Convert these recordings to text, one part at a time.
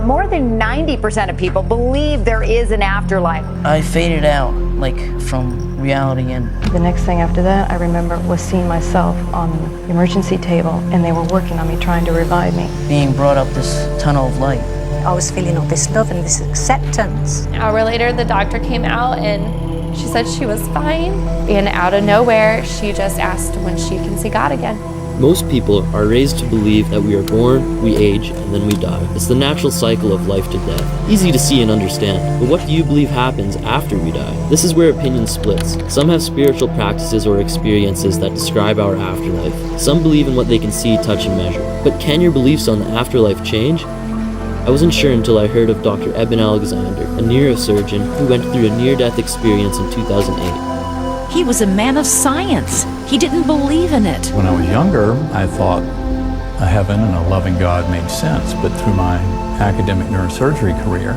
more than 90% of people believe there is an afterlife. I faded out, like from reality, and the next thing after that I remember was seeing myself on the emergency table, and they were working on me, trying to revive me. being brought up this tunnel of light. I was feeling all this love and this acceptance. An hour later, the doctor came out and she said she was fine. And out of nowhere, she just asked when she can see God again. Most people are raised to believe that we are born, we age, and then we die. It's the natural cycle of life to death. Easy to see and understand, but what do you believe happens after we die? This is where opinion splits. Some have spiritual practices or experiences that describe our afterlife. Some believe in what they can see, touch, and measure. But can your beliefs on the afterlife change? I wasn't sure until I heard of Dr. Eben Alexander, a neurosurgeon who went through a near-death experience in 2008. He was a man of science. He didn't believe in it. When I was younger, I thought a heaven and a loving God made sense, but through my academic neurosurgery career,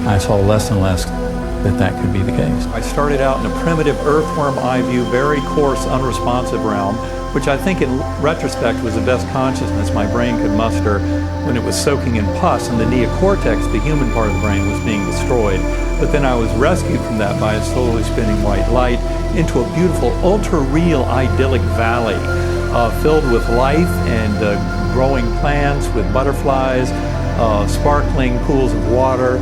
I saw less and less that could be the case. I started out in a primitive earthworm eye view, very coarse, unresponsive realm, which I think in retrospect was the best consciousness my brain could muster when it was soaking in pus and the neocortex, the human part of the brain, was being destroyed. But then I was rescued from that by a slowly spinning white light into a beautiful, ultra-real, idyllic valley filled with life and growing plants with butterflies, sparkling pools of water,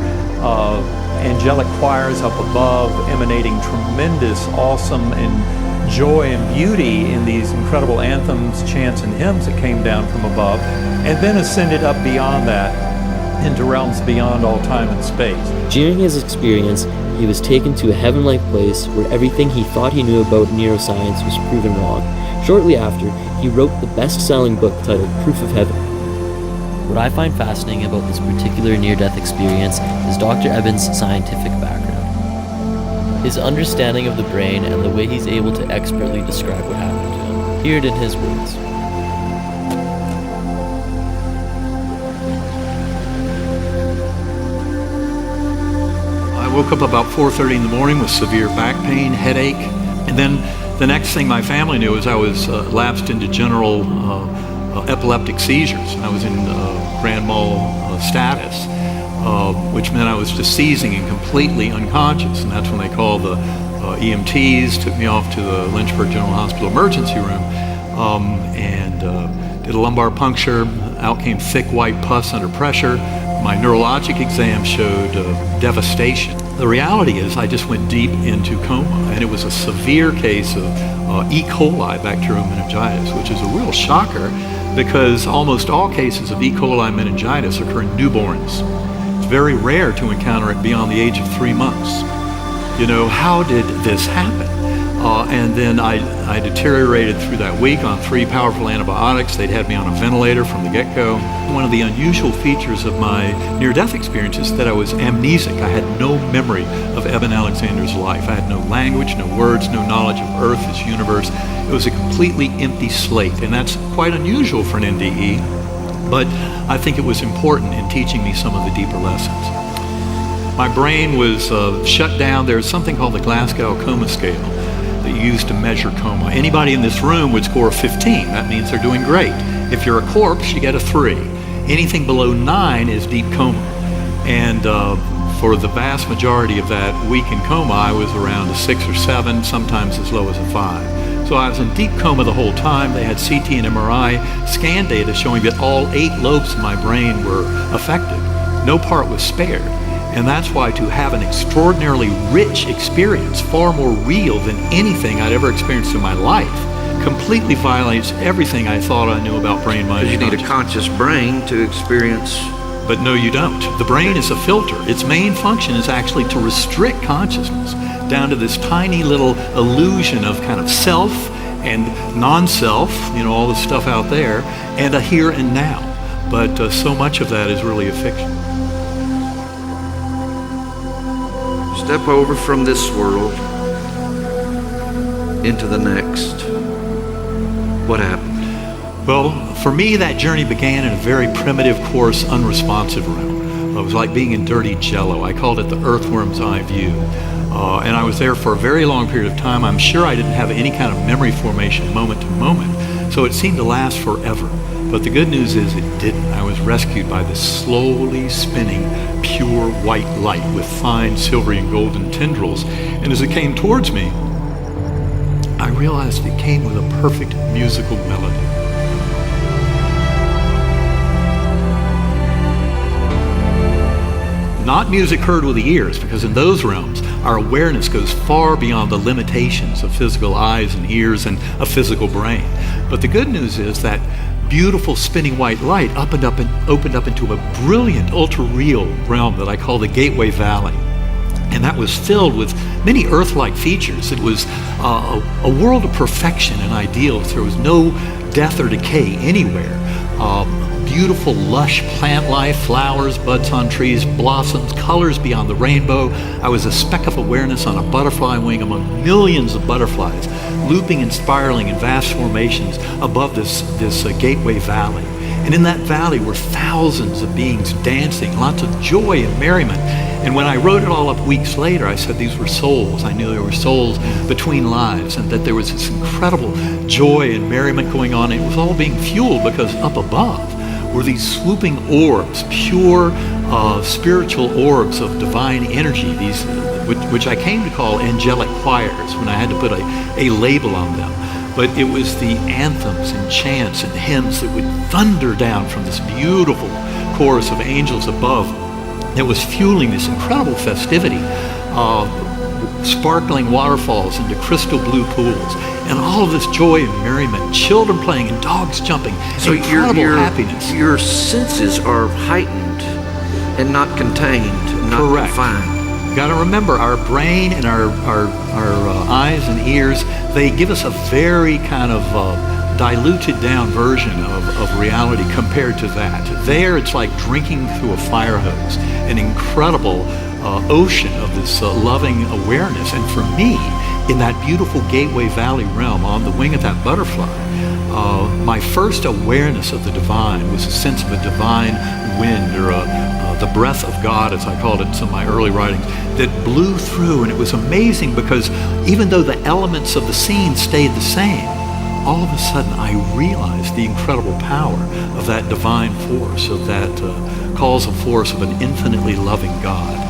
angelic choirs up above emanating tremendous, awesome, and joy and beauty in these incredible anthems, chants, and hymns that came down from above, and then ascended up beyond that into realms beyond all time and space. During his experience, he was taken to a heaven-like place where everything he thought he knew about neuroscience was proven wrong. Shortly after, he wrote the best-selling book titled Proof of Heaven. What I find fascinating about this particular near-death experience is Dr. Eben's scientific background. His understanding of the brain and the way he's able to expertly describe what happened to him. Hear it in his words. I woke up about 4:30 in the morning with severe back pain, headache, and then the next thing my family knew is I was lapsed into general epileptic seizures. I was in grand mal status, which meant I was just seizing and completely unconscious, and that's when they called the EMTs, took me off to the Lynchburg General Hospital emergency room, and did a lumbar puncture. Out came thick white pus under pressure. My neurologic exam showed devastation. The reality is I just went deep into coma, and it was a severe case of E. coli bacterial meningitis, which is a real shocker because almost all cases of E. coli meningitis occur in newborns. It's very rare to encounter it beyond the age of 3 months. You know, how did this happen? And then I deteriorated through that week on 3 powerful antibiotics. They'd had me on a ventilator from the get-go. One of the unusual features of my near-death experience is that I was amnesic. I had no memory of Eben Alexander's life. I had no language, no words, no knowledge of Earth, its universe. It was a completely empty slate, and that's quite unusual for an NDE, but I think it was important in teaching me some of the deeper lessons. My brain was shut down. There's something called the Glasgow Coma Scale that you use to measure coma. Anybody in this room would score 15. That means they're doing great. If you're a corpse, you get a 3. Anything below 9 is deep coma. And for the vast majority of that week in coma, I was around a 6 or 7, sometimes as low as a 5. So I was in deep coma the whole time. They had CT and MRI scan data showing that all 8 lobes of my brain were affected. No part was spared. And that's why to have an extraordinarily rich experience, far more real than anything I'd ever experienced in my life, completely violates everything I thought I knew about brain, mind, and consciousness. You need a conscious brain to experience. But no, you don't. The brain is a filter. Its main function is actually to restrict consciousness down to this tiny little illusion of kind of self and non-self, you know, all the stuff out there, and a here and now. But so much of that is really a fiction. Step over from this world into the next. What happened? Well, for me, that journey began in a very primitive, coarse, unresponsive realm. It was like being in dirty jello. I called it the earthworm's eye view. And I was there for a very long period of time. I'm sure I didn't have any kind of memory formation moment to moment. So it seemed to last forever. But the good news is it didn't. I was rescued by this slowly spinning, pure white light with fine silvery and golden tendrils. And as it came towards me, I realized it came with a perfect musical melody. Not music heard with the ears, because in those realms, our awareness goes far beyond the limitations of physical eyes and ears and a physical brain. But the good news is that beautiful spinning white light opened up into a brilliant, ultra-real realm that I call the Gateway Valley. And that was filled with many Earth-like features. It was a world of perfection and ideals. There was no death or decay anywhere. Beautiful, lush plant life, flowers, buds on trees, blossoms, colors beyond the rainbow. I was a speck of awareness on a butterfly wing among millions of butterflies, looping and spiraling in vast formations above this Gateway Valley. And in that valley were thousands of beings dancing, lots of joy and merriment. And when I wrote it all up weeks later, I said these were souls. I knew there were souls between lives, and that there was this incredible joy and merriment going on. It was all being fueled because up above were these swooping orbs, pure spiritual orbs of divine energy, these which I came to call angelic choirs when I had to put a label on them. But it was the anthems and chants and hymns that would thunder down from this beautiful chorus of angels above that was fueling this incredible festivity. Sparkling waterfalls into crystal blue pools, and all of this joy and merriment, children playing and dogs jumping, so incredible happiness. Your senses are heightened and not contained, not Correct. confined. You got to remember, our brain and our eyes and ears, they give us a very kind of diluted down version of reality compared to that. There, it's like drinking through a fire hose, an incredible ocean of this loving awareness. And for me, in that beautiful Gateway Valley realm, on the wing of that butterfly, my first awareness of the divine was a sense of a divine wind, or the breath of God, as I called it in some of my early writings, that blew through. And it was amazing because even though the elements of the scene stayed the same, all of a sudden I realized the incredible power of that divine force, of that causal force of an infinitely loving God.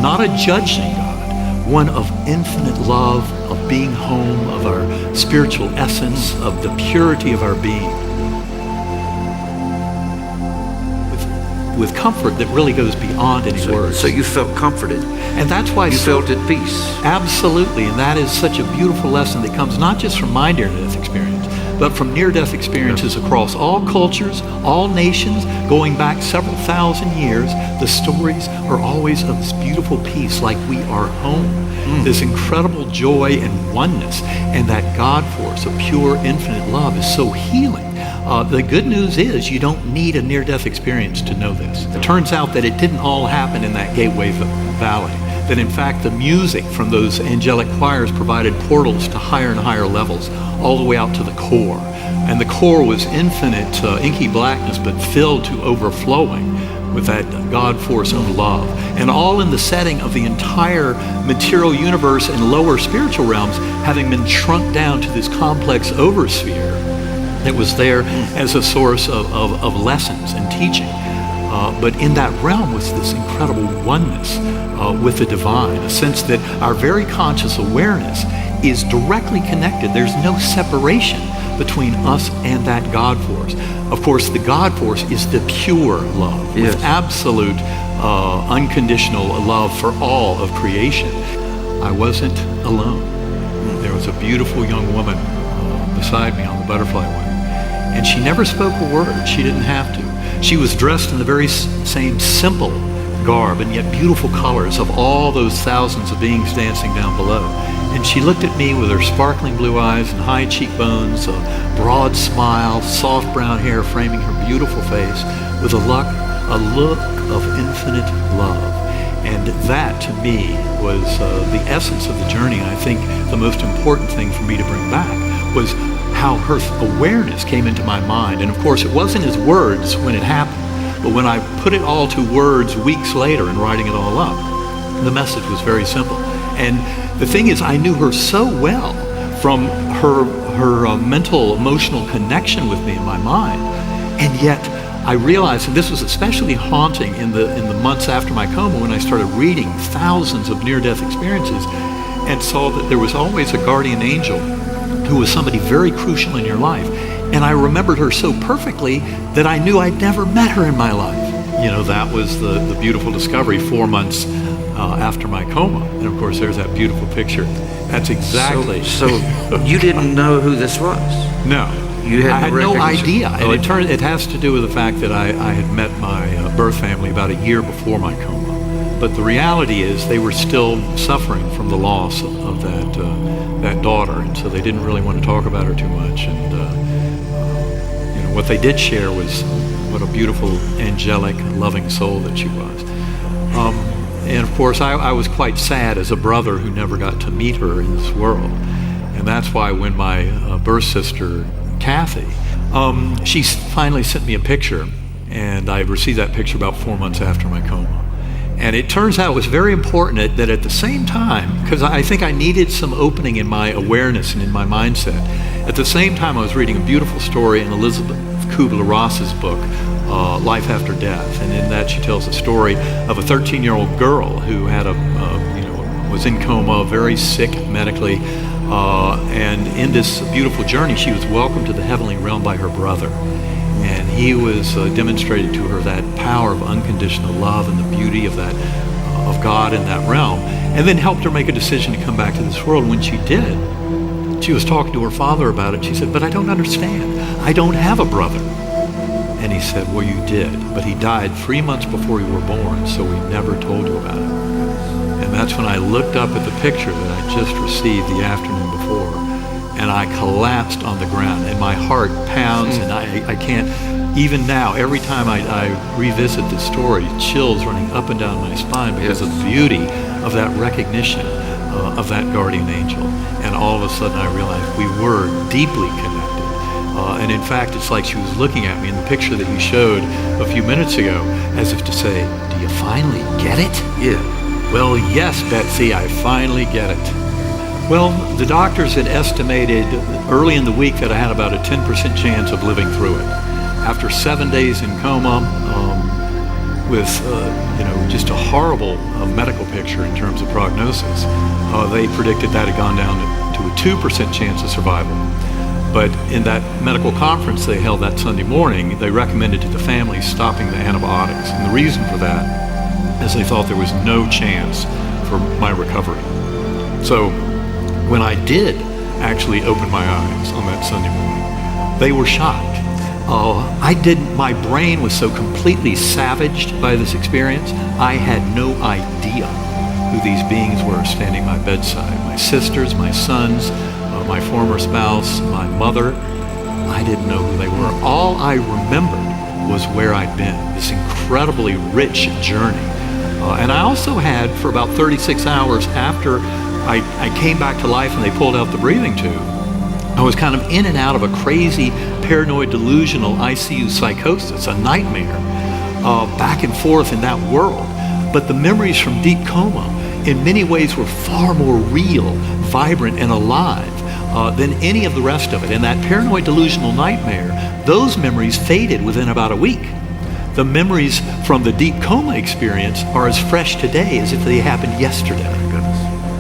Not a judging God, one of infinite love, of being home, of our spiritual essence, of the purity of our being. With comfort that really goes beyond any words. So you felt comforted. And that's why you felt at peace. Absolutely, and that is such a beautiful lesson that comes not just from my near-death experience, but from near-death experiences across all cultures, all nations, going back several thousand years. The stories are always of this beautiful peace, like we are home. This incredible joy and oneness, and that God force of pure, infinite love is so healing. The good news is you don't need a near-death experience to know this. It turns out that it didn't all happen in that Gateway Valley. That in fact the music from those angelic choirs provided portals to higher and higher levels, all the way out to the core. And the core was infinite inky blackness, but filled to overflowing with that God force of love. And all in the setting of the entire material universe and lower spiritual realms having been shrunk down to this complex oversphere that was there as a source of lessons and teaching. But in that realm was this incredible oneness with the divine, a sense that our very conscious awareness is directly connected. There's no separation between us and that God force. Of course, the God force is the pure love, yes, with absolute unconditional love for all of creation. I wasn't alone. There was a beautiful young woman beside me on the butterfly wing, and she never spoke a word. She didn't have to. She was dressed in the very same simple garb and yet beautiful colors of all those thousands of beings dancing down below. And she looked at me with her sparkling blue eyes and high cheekbones, a broad smile, soft brown hair framing her beautiful face, with a look of infinite love. And that, to me, was the essence of the journey. And I think the most important thing for me to bring back was how her awareness came into my mind. And of course, it wasn't as words when it happened, but when I put it all to words weeks later and writing it all up, the message was very simple. And the thing is, I knew her so well from her mental, emotional connection with me in my mind. And yet, I realized, and this was especially haunting in the months after my coma, when I started reading thousands of near-death experiences and saw that there was always a guardian angel who was somebody very crucial in your life. And I remembered her so perfectly that I knew I'd never met her in my life. That was the beautiful discovery 4 months after my coma. And of course, there's that beautiful picture. That's exactly. So you didn't know who this was? No. I had no idea. And it has to do with the fact that I had met my birth family about a year before my coma. But the reality is they were still suffering from the loss of that daughter, and so they didn't really want to talk about her too much. And what they did share was what a beautiful, angelic, loving soul that she was. And of course, I was quite sad as a brother who never got to meet her in this world. And that's why when my birth sister, Kathy, she finally sent me a picture, and I received that picture about 4 months after my coma. And it turns out it was very important that at the same time, because I think I needed some opening in my awareness and in my mindset, at the same time I was reading a beautiful story in Elizabeth Kubler-Ross's book, Life After Death. And in that she tells the story of a 13-year-old girl who had was in coma, very sick medically, and in this beautiful journey she was welcomed to the heavenly realm by her brother. And he was demonstrated to her that power of unconditional love and the beauty of that of God in that realm, and then helped her make a decision to come back to this world. When she did, she was talking to her father about it. She said, "But I don't understand. I don't have a brother." And he said, "Well, you did, but he died 3 months before you were born, so we never told you about it." And that's when I looked up at the picture that I just received the afternoon before, and I collapsed on the ground, and my heart pounds, and I can't, even now, every time I revisit this story, chills running up and down my spine because of the beauty of that recognition of that guardian angel. And all of a sudden I realized we were deeply connected. And in fact, it's like she was looking at me in the picture that you showed a few minutes ago, as if to say, "Do you finally get it?" Yeah. Well, yes, Betsy, I finally get it. Well, the doctors had estimated early in the week that I had about a 10% chance of living through it. After 7 days in coma, with just a horrible medical picture in terms of prognosis, they predicted that had gone down to a 2% chance of survival. But in that medical conference they held that Sunday morning, they recommended to the family stopping the antibiotics. And the reason for that is they thought there was no chance for my recovery. So when I did actually open my eyes on that Sunday morning, they were shocked. My brain was so completely savaged by this experience, I had no idea who these beings were standing by my bedside. My sisters, my sons, my former spouse, my mother. I didn't know who they were. All I remembered was where I'd been, this incredibly rich journey. And I also had, for about 36 hours after I came back to life and they pulled out the breathing tube, I was kind of in and out of a crazy, paranoid, delusional ICU psychosis, a nightmare, back and forth in that world. But the memories from deep coma, in many ways, were far more real, vibrant, and alive than any of the rest of it. And that paranoid, delusional nightmare, those memories faded within about a week. The memories from the deep coma experience are as fresh today as if they happened yesterday.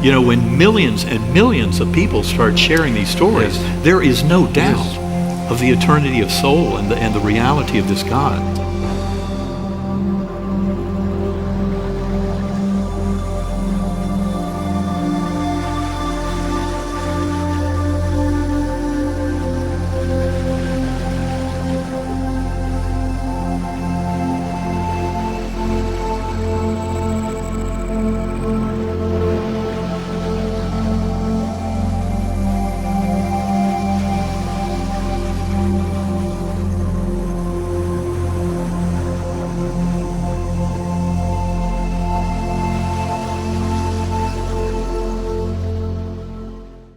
When millions and millions of people start sharing these stories, there is no doubt of the eternity of soul and the reality of this God.